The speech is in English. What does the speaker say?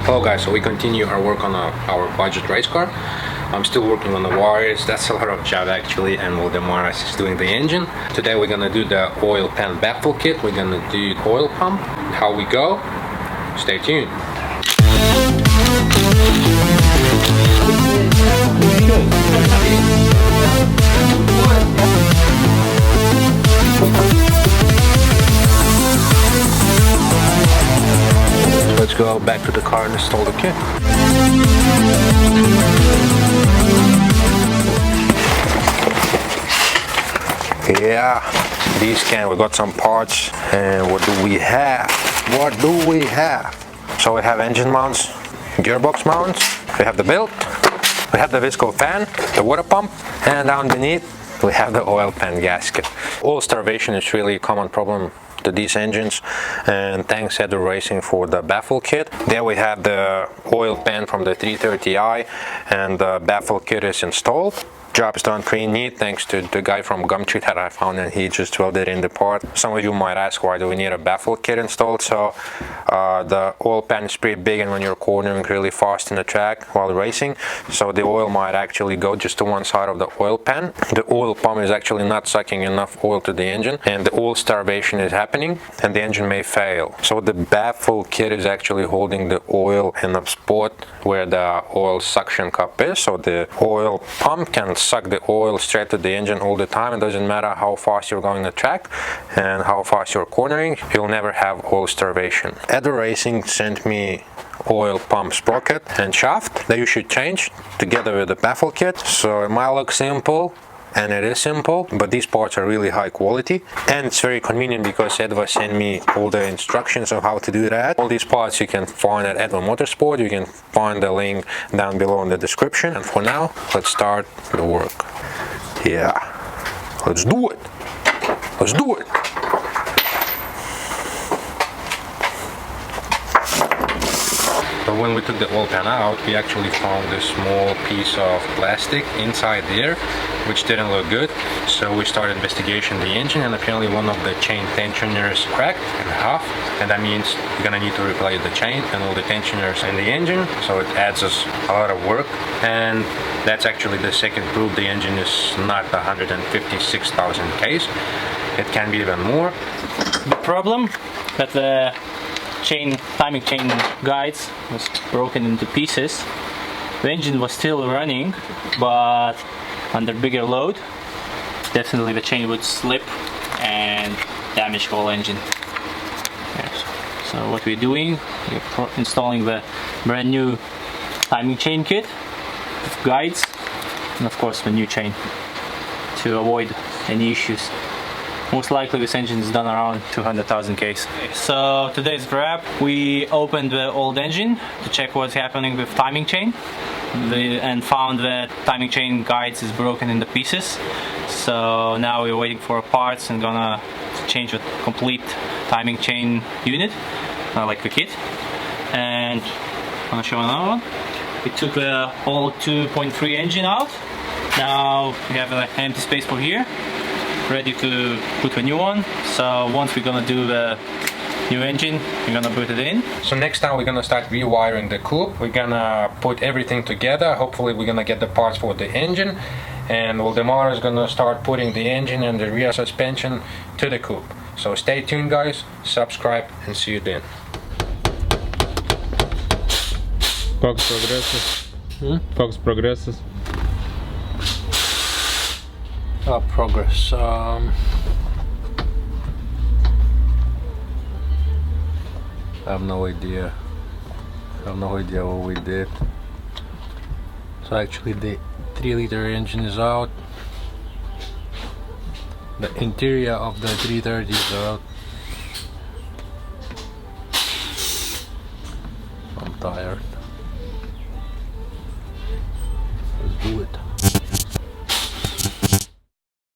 Hello guys, so we continue our work on our budget race car. I'm still working on the wires. That's a lot of job actually, and Waldemar is doing the engine. Today we're gonna do the oil pan baffle kit. We're gonna do oil pump. How we go? Stay tuned. Let's go back to the car and install the kit. Yeah, these we got some parts, and what do we have? So we have engine mounts, gearbox mounts, we have the belt, we have the visco fan, the water pump, and down beneath we have the oil pan gasket. Oil starvation is really a common problem to these engines, and thanks Edva Racing for the baffle kit. There we have the oil pan from the 330i, and the baffle kit is installed. Job is done pretty neat thanks to the guy from Gumtree that I found, and he just welded in the part. Some of you might ask, why do we need a baffle kit installed? So the oil pan is pretty big, and when you're cornering really fast in the track while racing, so the oil might actually go just to one side of the oil pan. The oil pump is actually not sucking enough oil to the engine, and the oil starvation is happening, and the engine may fail. So the baffle kit is actually holding the oil in a spot where the oil suction cup is, so the oil pump can suck the oil straight to the engine all the time. It doesn't matter how fast you're going the track and how fast you're cornering, you'll never have oil starvation. Edva Racing sent me oil pump sprocket and shaft that you should change together with the baffle kit. So it might look simple, and it is simple, but these parts are really high quality, and it's very convenient because Edva sent me all the instructions on how to do that. All these parts you can find at Edva Motorsport. You can find the link down below in the description. And for now, let's start the work. Yeah, let's do it. Let's do it. But when we took the oil pan out, we actually found this small piece of plastic inside there, which didn't look good. So we started investigating the engine, and apparently one of the chain tensioners cracked in half, and that means you're gonna need to replace the chain and all the tensioners in the engine. So it adds us a lot of work, and that's actually the second proof the engine is not 156,000 Ks. It can be even more. The problem that the timing chain guides was broken into pieces. The engine was still running, but under bigger load, definitely the chain would slip and damage the whole engine. Yes. So what we're doing, we're installing the brand new timing chain kit with guides, and of course the new chain to avoid any issues. Most likely this engine is done around 200,000 Ks. So today's grab, we opened the old engine to check what's happening with timing chain, and found that timing chain guides is broken into pieces. So now we're waiting for parts and gonna change the complete timing chain unit, like the kit. And I'm gonna show another one. We took the old 2.3 engine out. Now we have an empty space for here, ready to put a new one. So once we're gonna do the new engine, we're gonna put it in. So next time we're gonna start rewiring the coupe. We're gonna put everything together. Hopefully we're gonna get the parts for the engine, and Waldemar is gonna start putting the engine and the rear suspension to the coupe. So stay tuned guys, subscribe, and see you then. Fox progresses. Fox progresses. Progress. I have no idea. What we did. So actually the 3-liter engine is out. The interior of the 330 is out. I'm tired. Let's do it.